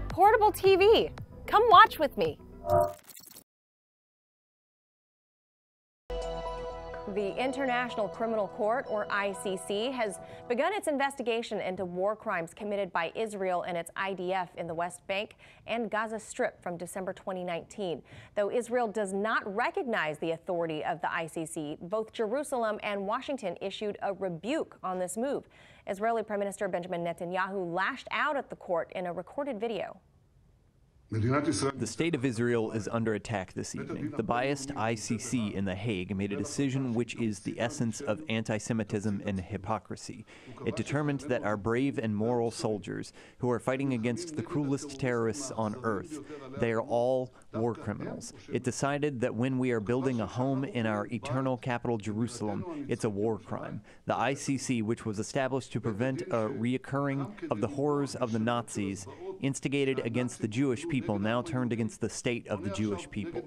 Portable TV. Come watch with me. The International Criminal Court, or ICC, has begun its investigation into war crimes committed by Israel and its IDF in the West Bank and Gaza Strip from December 2019. Though Israel does not recognize the authority of the ICC, both Jerusalem and Washington issued a rebuke on this move. Israeli Prime Minister Benjamin Netanyahu lashed out at the court in a recorded video. The state of Israel is under attack this evening. The biased ICC in The Hague made a decision which is the essence of anti-Semitism and hypocrisy. It determined that our brave and moral soldiers, who are fighting against the cruelest terrorists on earth, they are all war criminals. It decided that when we are building a home in our eternal capital, Jerusalem, it's a war crime. The ICC, which was established to prevent a reoccurring of the horrors of the Nazis, instigated against the Jewish people, now turned against the state of the Jewish people.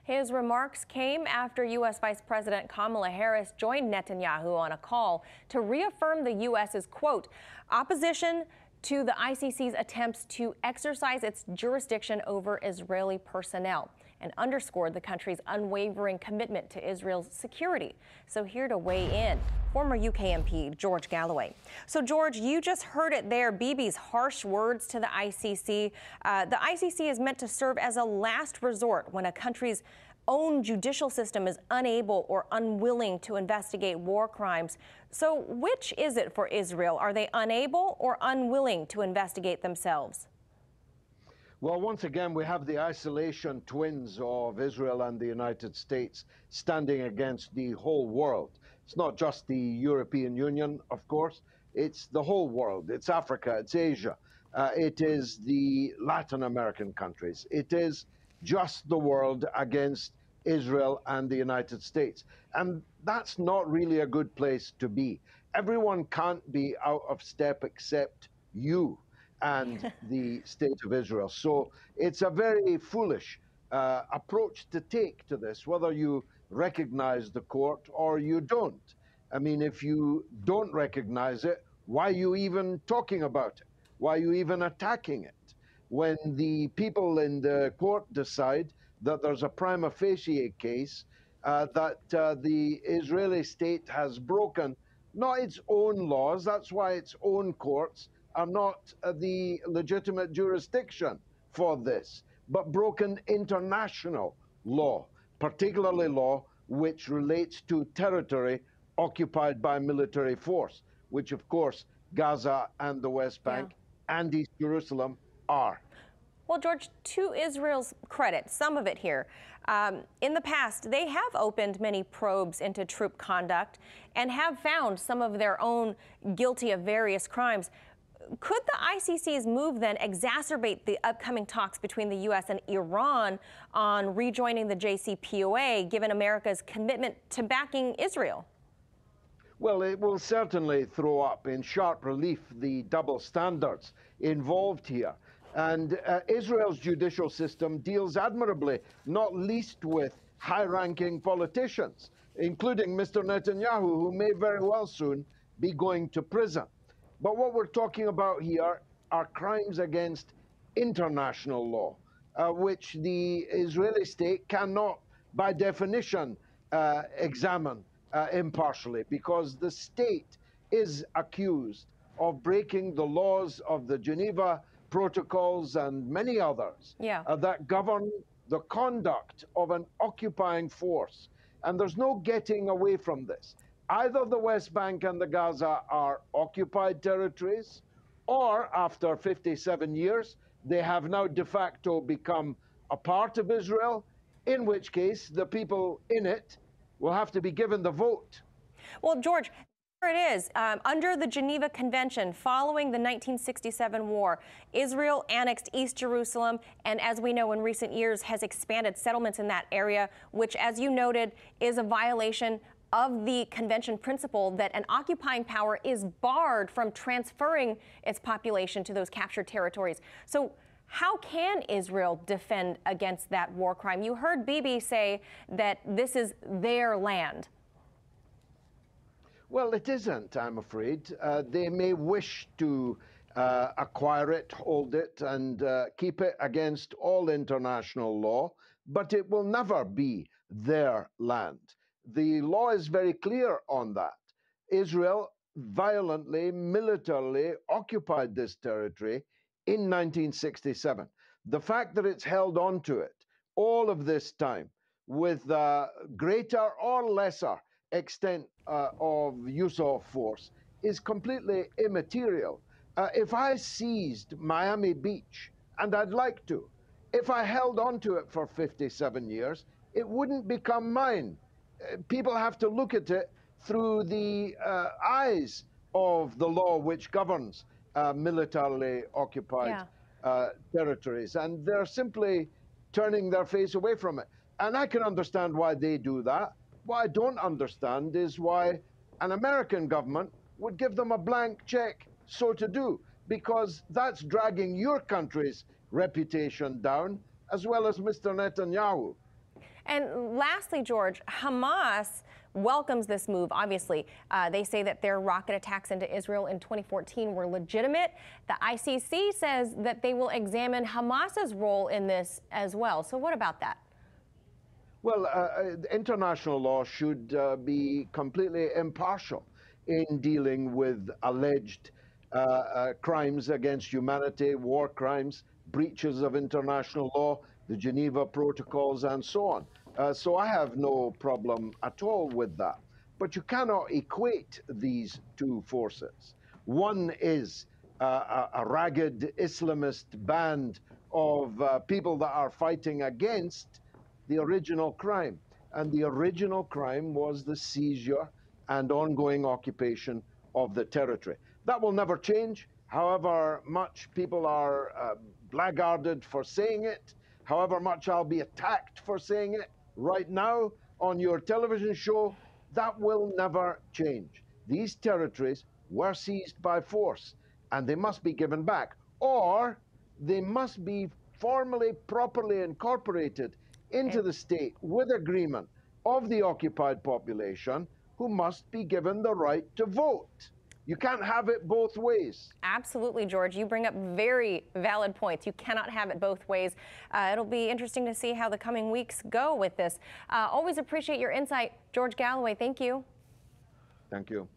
His remarks came after U.S. Vice President Kamala Harris joined Netanyahu on a call to reaffirm the U.S.'s, quote, opposition to the ICC's attempts to exercise its jurisdiction over Israeli personnel, and underscored the country's unwavering commitment to Israel's security. So here to weigh in, former UK MP George Galloway. So George, you just heard it there, Bibi's harsh words to the ICC. The ICC is meant to serve as a last resort when a country's own judicial system is unable or unwilling to investigate war crimes. So which is it for Israel? Are they unable or unwilling to investigate themselves? Well, once again, we have the isolation twins of Israel and the United States standing against the whole world. It's not just the European Union, of course. It's the whole world. It's Africa. It's Asia. It is the Latin American countries. It is just the world against Israel and the United States. And that's not really a good place to be. Everyone can't be out of step except you and the state of Israel. So it's a very foolish approach to take to this, whether you recognize the court or you don't. I mean, if you don't recognize it, why are you even talking about it? Why are you even attacking it? When the people in the court decide that there's a prima facie case that the Israeli state has broken not its own laws, that's why its own courts are not the legitimate jurisdiction for this, but broken international law, particularly law which relates to territory occupied by military force, which of course Gaza and the West Bank and East Jerusalem are. Well, George, to Israel's credit, some of it here, in the past, they have opened many probes into troop conduct and have found some of their own guilty of various crimes. Could the ICC's move then exacerbate the upcoming talks between the U.S. and Iran on rejoining the JCPOA, given America's commitment to backing Israel? Well, it will certainly throw up in sharp relief the double standards involved here. And Israel's judicial system deals admirably, not least with high-ranking politicians, including Mr. Netanyahu, who may very well soon be going to prison. But what we're talking about here are crimes against international law, which the Israeli state cannot, by definition, examine impartially, because the state is accused of breaking the laws of the Geneva Protocols and many others that govern the conduct of an occupying force. And there's no getting away from this. Either the West Bank and the Gaza are occupied territories, or after 57 years, they have now de facto become a part of Israel, in which case the people in it will have to be given the vote. Well, George, there it is. Under the Geneva Convention, following the 1967 war, Israel annexed East Jerusalem, and as we know in recent years, has expanded settlements in that area, which, as you noted, is a violation of the convention principle that an occupying power is barred from transferring its population to those captured territories. So how can Israel defend against that war crime? You heard Bibi say that this is their land. Well, it isn't, I'm afraid. They may wish to acquire it, hold it, and keep it against all international law, but it will never be their land. The law is very clear on that. Israel violently, militarily occupied this territory in 1967. The fact that it's held on to it all of this time with greater or lesser extent of use of force is completely immaterial. If I seized Miami Beach, and I'd like to, if I held on to it for 57 years, it wouldn't become mine. People have to look at it through the eyes of the law which governs militarily occupied territories, and they're simply turning their face away from it. And I can understand why they do that. What I don't understand is why an American government would give them a blank check so to do, because that's dragging your country's reputation down, as well as Mr. Netanyahu. And lastly, George, Hamas welcomes this move, obviously. They say that their rocket attacks into Israel in 2014 were legitimate. The ICC says that they will examine Hamas's role in this as well. So what about that? Well, international law should be completely impartial in dealing with alleged crimes against humanity, war crimes, breaches of international law, the Geneva Protocols, and so on. So I have no problem at all with that. But you cannot equate these two forces. One is a ragged Islamist band of people that are fighting against the original crime. And the original crime was the seizure and ongoing occupation of the territory. That will never change, however much people are blackguarded for saying it, however much I'll be attacked for saying it right now on your television show. That will never change. These territories were seized by force, and they must be given back, or they must be formally, properly incorporated into the state with agreement of the occupied population, who must be given the right to vote. You can't have it both ways. Absolutely, George. You bring up very valid points. You cannot have it both ways. It'll be interesting to see how the coming weeks go with this. Always appreciate your insight, George Galloway. Thank you. Thank you.